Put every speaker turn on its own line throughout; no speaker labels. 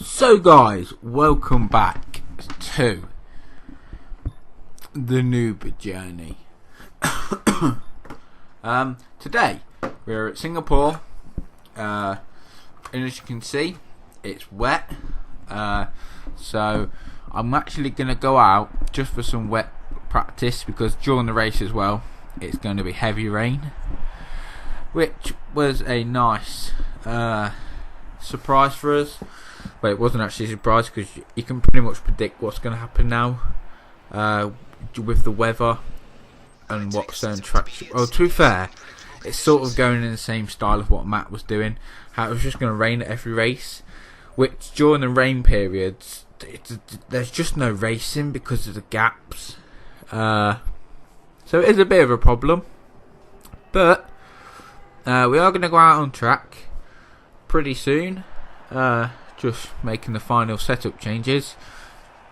So guys, welcome back to the NOOB Journey. Today we're at Singapore, and as you can see it's wet, so I'm actually going to go out just for some wet practice, because during the race as well it's going to be heavy rain, which was a nice surprise for us. But it wasn't actually a surprise, because you can pretty much predict what's going to happen now with the weather and what certain tracks. Well, to be fair, it's sort of going in the same style of what Matt was doing. How it was just going to rain at every race, which during the rain periods there's just no racing because of the gaps. So it is a bit of a problem, but we are going to go out on track pretty soon. Just making the final setup changes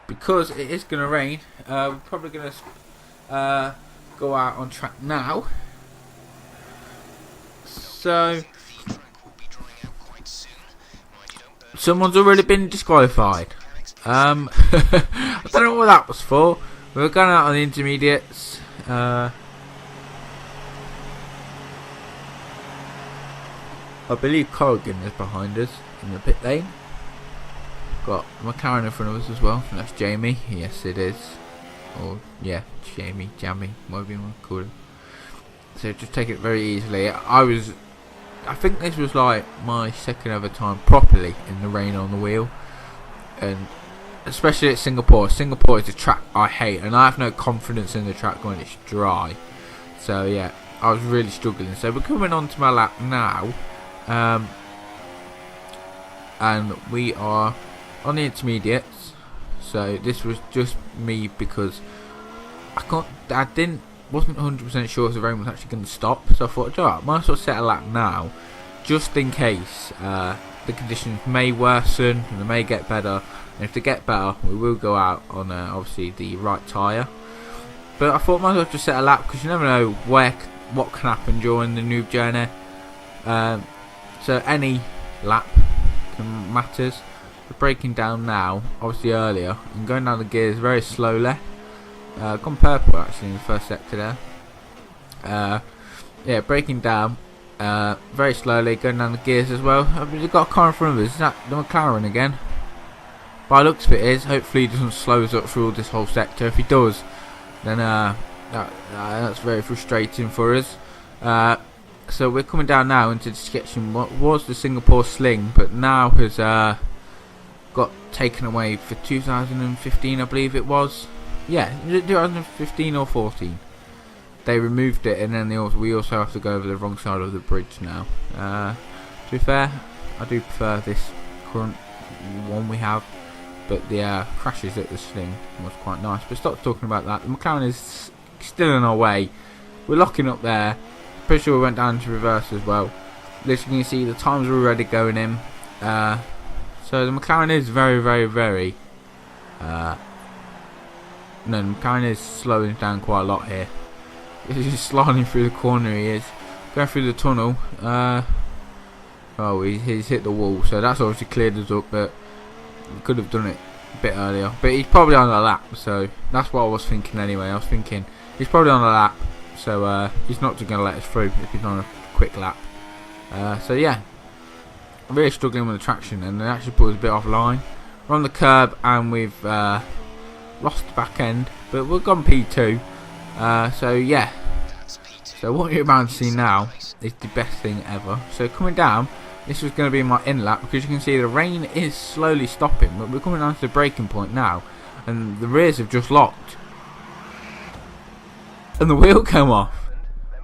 because it is going to rain. We're probably going to go out on track now. So someone's already been disqualified. I don't know what that was for. We were going out on the intermediates. I believe Corrigan is behind us in the pit lane. Got McLaren in front of us as well, and that's Jamie. Yes, it is. Or yeah, Jamie, whatever you want to call him. So just take it very easily. I think this was like my second ever time properly in the rain on the wheel, and especially at Singapore. Singapore is a track I hate, and I have no confidence in the track when it's dry. So yeah, I was really struggling. So we're coming on to my lap now, and we are on the intermediates. So this was just me because wasn't 100% sure if the rain was actually going to stop. So I thought, alright, might as well set a lap now, just in case the conditions may worsen and they may get better. And if they get better, we will go out on obviously the right tyre. But I thought might as well just set a lap, because you never know what can happen during the NOOB Journey. So any lap matters. We're braking down now, obviously earlier, and going down the gears very slowly. Gone purple actually in the first sector there. Yeah, braking down very slowly, going down the gears as well. We've got a car in front of us. Is that the McLaren again? By the looks of it is. Hopefully he doesn't slow us up through this whole sector. If he does, then that's very frustrating for us. So we're coming down now into the section what was the Singapore Sling, but now has got taken away for 2015, I believe it was. Yeah, 2015 or 14. They removed it, and then we also have to go over the wrong side of the bridge now. To be fair, I do prefer this current one we have, but the crashes at the Sling was quite nice. But stop talking about that. The McLaren is still in our way. We're locking up there. Pretty sure we went down to reverse as well. As you can see, the times are already going in. So the McLaren is very no, the McLaren is slowing down quite a lot here. He's just sliding through the corner. He is going through the tunnel. Oh, he's hit the wall, so that's obviously cleared us up, but we could have done it a bit earlier. But he's probably on a lap, so that's what I was thinking anyway. I was thinking he's probably on a lap, so he's not just going to let us through if he's on a quick lap. So yeah, I'm really struggling with the traction, and it actually put us a bit offline. We're on the curb, and we've lost the back end, but we've gone P2. So yeah, so what you're about to see now is the best thing ever. So coming down, this was going to be my in lap, because you can see the rain is slowly stopping, but we're coming down to the braking point now, and the rears have just locked, and the wheel came off.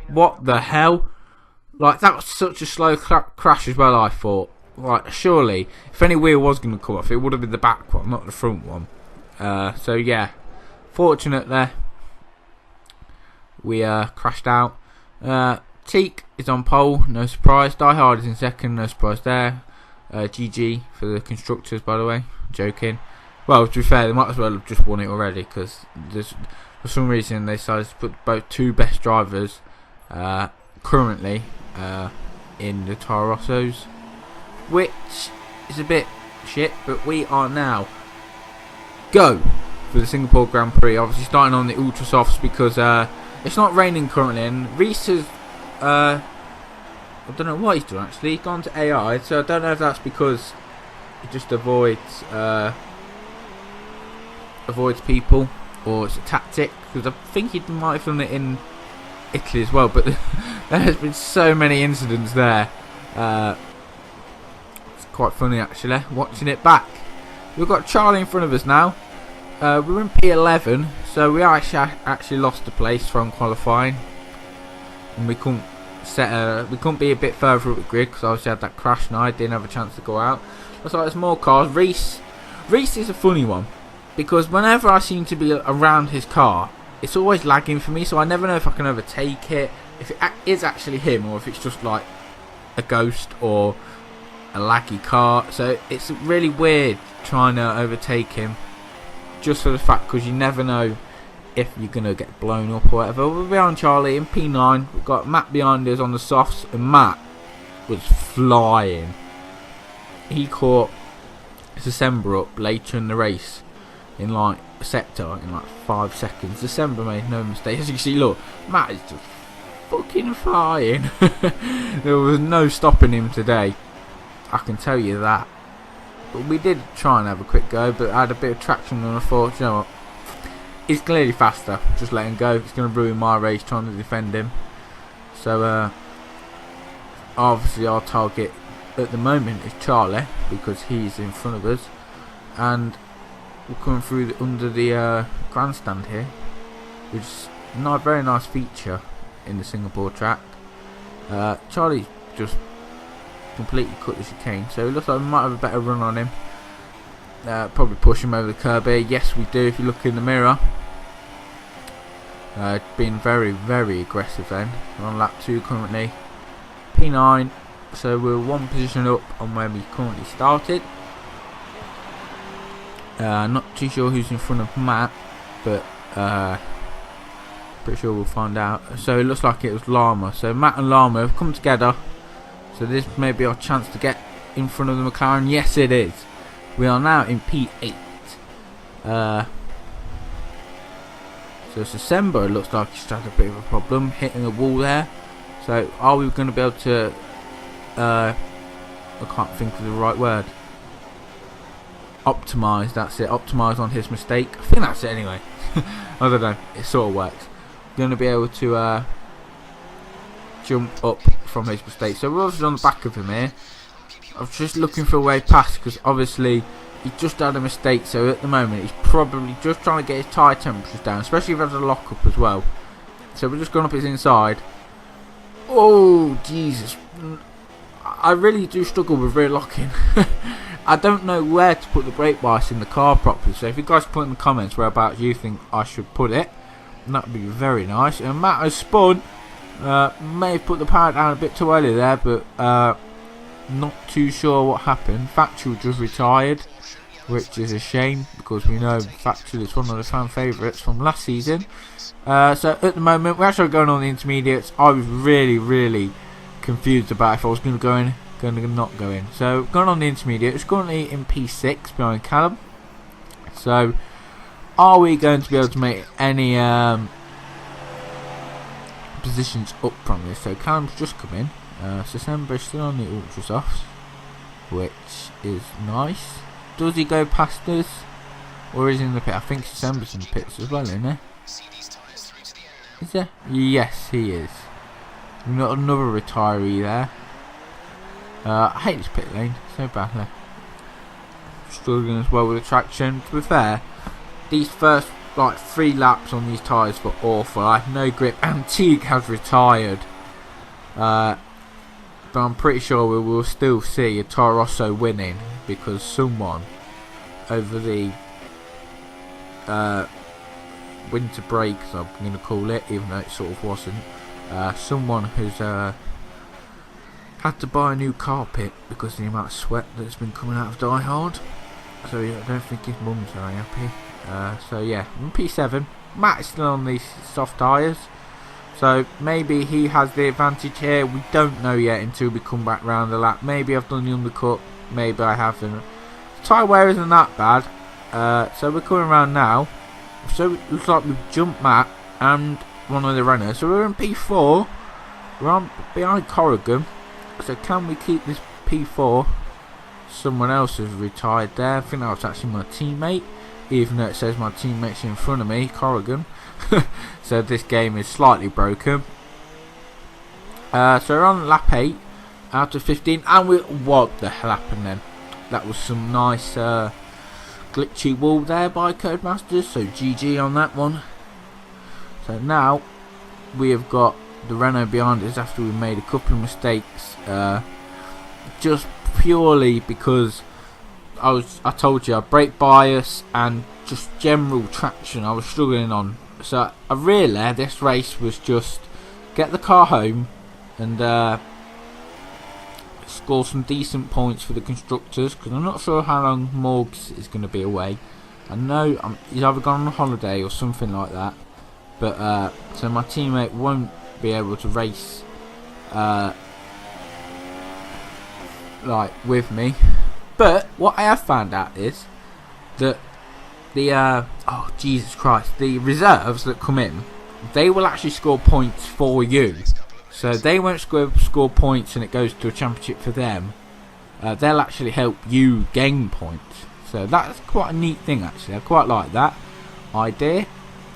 What the hell? Like, that was such a slow crash as well, I thought. Like, surely, if any wheel was going to come off, it would have been the back one, not the front one. So yeah, fortunately we crashed out. Teak is on pole, no surprise. Die Hard is in second, no surprise there. GG for the constructors, by the way. Joking. Well, to be fair, they might as well have just won it already, because for some reason they decided to put both two best drivers currently in the Toro Rossos, which is a bit shit. But we are now go for the Singapore Grand Prix. Obviously starting on the ultra softs because it's not raining currently, and Reese has I don't know what he's done actually. He's gone to AI, so I don't know if that's because he just avoids people, or it's a tactic, because I think he might have done it in Italy as well, but there has been so many incidents there. It's quite funny actually watching it back. We've got Charlie in front of us now. We're in P11, so we actually lost the place from qualifying, and we couldn't be a bit further up the grid because obviously had that crash and I didn't have a chance to go out. Looks like there's more cars. Reese is a funny one, because whenever I seem to be around his car, it's always lagging for me, so I never know if I can overtake it, if it is actually him, or if it's just like a ghost or a laggy car. So it's really weird trying to overtake him, just for the fact because you never know if you're going to get blown up or whatever. We're behind Charlie in P9. We've got Matt behind us on the softs, and Matt was flying. He caught December up later in the race in like a sector in like 5 seconds. December made no mistake. As you can see, look, Matt is just fucking flying. There was no stopping him today, I can tell you that. But we did try and have a quick go, but I had a bit of traction, and I thought, you know what, he's clearly faster, just let him go. It's going to ruin my race trying to defend him. So obviously our target at the moment is Charlie, because he's in front of us, and we're coming through under the grandstand here, which is a very nice feature in the Singapore track. Charlie's just completely cut the chicane, so it looks like we might have a better run on him. Probably push him over the curb here. Yes, we do, if you look in the mirror. Being very, very aggressive then. We're on lap 2 currently. P9, so we're one position up on where we currently started. Not too sure who's in front of Matt, but pretty sure we'll find out. So it looks like it was Llama. So Matt and Llama have come together. So this may be our chance to get in front of the McLaren. Yes, it is. We are now in P8. So it's December. It looks like he's had a bit of a problem hitting the wall there. So are we going to be able to I can't think of the right word. Optimise, that's it. Optimise on his mistake. I think that's it anyway. I don't know. It sort of works. Going to be able to jump up from his mistake. So we're obviously on the back of him here. I was just looking for a way past, because obviously he just had a mistake. So at the moment he's probably just trying to get his tyre temperatures down, especially if he has a lock up as well. So we're just going up his inside. Oh Jesus, I really do struggle with rear locking. I don't know where to put the brake bias in the car properly, so if you guys put in the comments whereabouts you think I should put it, that would be very nice. And Matt has spun, may have put the power down a bit too early there, but not too sure what happened. Factual just retired, which is a shame, because we know Factual is one of the fan favourites from last season. So at the moment we're actually going on the intermediates. I was really confused about if I was going to go in, going to not go in. So going on the intermediate, it's currently in P6 behind Callum. So are we going to be able to make any positions up from this? So Callum's just come in. December is still on the ultra softs, which is nice. Does he go past us, or is he in the pit? I think December's in the pits as well, isn't he? Is there? Yes, he is. We've got another retiree there. I hate this pit lane so badly. Struggling as well with the traction. To be fair, these first like 3 laps on these tyres were awful. I have no grip. Antique has retired. But I'm pretty sure we will still see a Toro Rosso winning, because someone over the winter break, so I'm going to call it, even though it sort of wasn't, someone who's had to buy a new carpet because of the amount of sweat that's been coming out of Die Hard. So yeah, I don't think his mum's very happy. So yeah, in P7, Matt is still on these soft tyres, so maybe he has the advantage here. We don't know yet until we come back round the lap. Maybe I've done the undercut, maybe I haven't. tyre wear isn't that bad. So we're coming around now. So it looks like we've jumped Matt and one of the runners. So we're in P4. We're on behind Corrigan. So can we keep this P4? Someone else has retired there. I think that was actually my teammate, even though it says my teammate's in front of me, Corrigan. So this game is slightly broken. So we're on lap 8 out of 15, and what the hell happened then? That was some nice glitchy wall there by Codemasters, so GG on that one. So now we have got the Renault behind us after we made a couple of mistakes, just purely because I told you, brake bias and just general traction I was struggling on. So really this race was just get the car home and score some decent points for the constructors, because I'm not sure how long Morgs is going to be away. I know he's either gone on holiday or something like that, but so my teammate won't be able to race like with me. But what I have found out is that the oh Jesus Christ, the reserves that come in, they will actually score points for you. So they won't score points and it goes to a championship for them. They'll actually help you gain points. So that's quite a neat thing actually. I quite like that idea.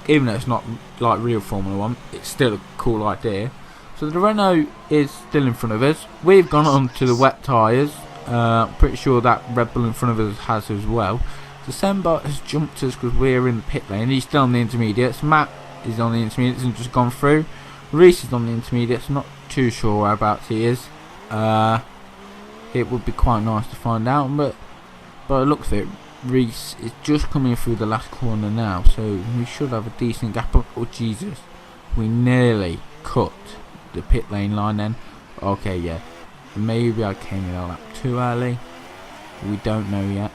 Even though it's not like real Formula 1, it's still a cool idea. So the Renault is still in front of us. We've gone on to the wet tyres. Pretty sure that Red Bull in front of us has as well. December has jumped us because we're in the pit lane. He's still on the intermediates. Matt is on the intermediates and just gone through. Reese is on the intermediates. Not too sure whereabouts he is. It would be quite nice to find out, but by the looks of it, Reese is just coming through the last corner now, so we should have a decent gap up. Oh Jesus, we nearly cut the pit lane line then. Okay, yeah, maybe I came in a lap too early, we don't know yet.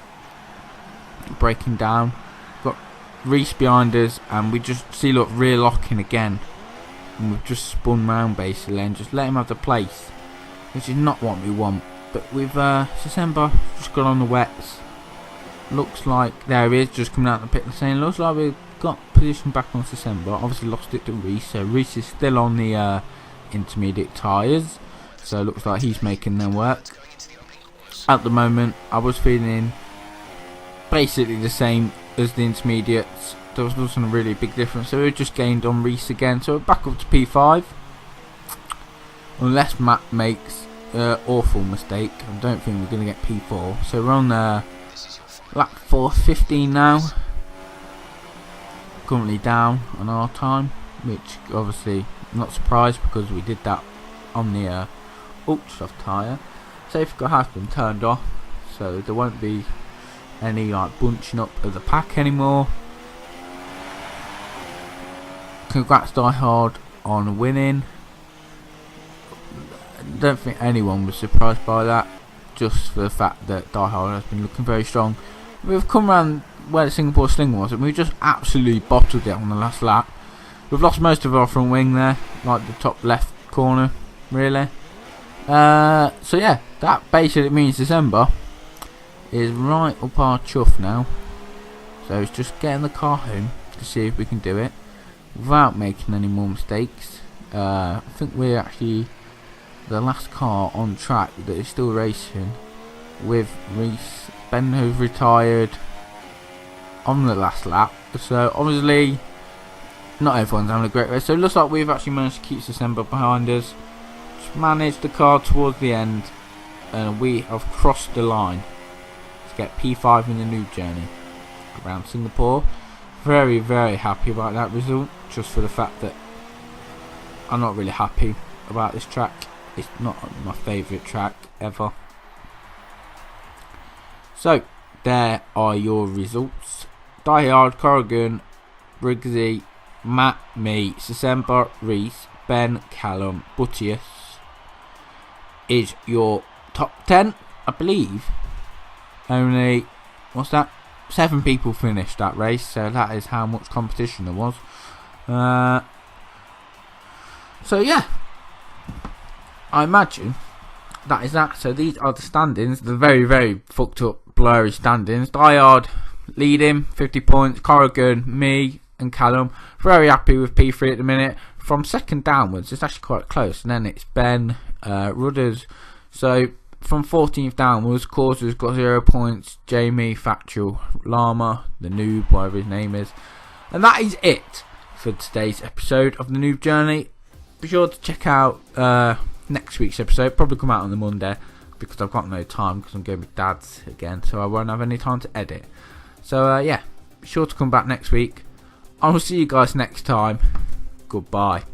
Breaking down, got Reese behind us, and we just see, look, rear locking again, and we've just spun round basically and just let him have the place, which is not what we want. But with December just got on the wets. Looks like there he is, just coming out of the pit lane. Looks like we've got position back on December. Obviously lost it to Reese, so Reese is still on the intermediate tyres, so it looks like he's making them work. At the moment I was feeling basically the same as the intermediates. There wasn't a really big difference, so we just gained on Reese again, so we're back up to P5 unless Matt makes awful mistake. I don't think we're going to get P4, so we're on lap 4:15 now, currently down on our time, which obviously I'm not surprised because we did that on the ultra soft tyre. Safety car has been turned off, so there won't be any like bunching up of the pack anymore. Congrats Die Hard on winning. Don't think anyone was surprised by that, just for the fact that Die Hard has been looking very strong. We've come around where the Singapore Sling was and we just absolutely bottled it on the last lap. We've lost most of our front wing there, like the top left corner, really. So yeah, that basically means December is right up our chuff now. So it's just getting the car home to see if we can do it without making any more mistakes. I think we're actually the last car on track that is still racing with Reese. Ben who's retired on the last lap, so obviously not everyone's having a great race. So it looks like we've actually managed to keep December behind us, just managed the car towards the end, and we have crossed the line to get P5 in the NOOB Journey around Singapore. Very, very happy about that result, just for the fact that I'm not really happy about this track. It's not my favourite track ever. So there are your results. Die Hard, Corrigan, Briggsy, Matt, me, December, Reese, Ben, Callum, Buttius is your top 10, I believe. Only, what's that? 7 people finished that race, so that is how much competition there was. So yeah, I imagine that is that. So these are the standings. The very, very fucked up blurry standings. Diard leading 50 points. Corrigan, me and Callum very happy with P3 at the minute. From second downwards it's actually quite close, and then it's Ben, Rudders. So from 14th downwards, Causer's got 0 points. Jamie, Factual, Llama, the Noob, whatever his name is. And that is it for today's episode of the NOOB Journey. Be sure to check out next week's episode. Probably come out on the Monday, because I've got no time because I'm going with Dad's again, so I won't have any time to edit. So yeah, be sure to come back next week. I will see you guys next time. Goodbye.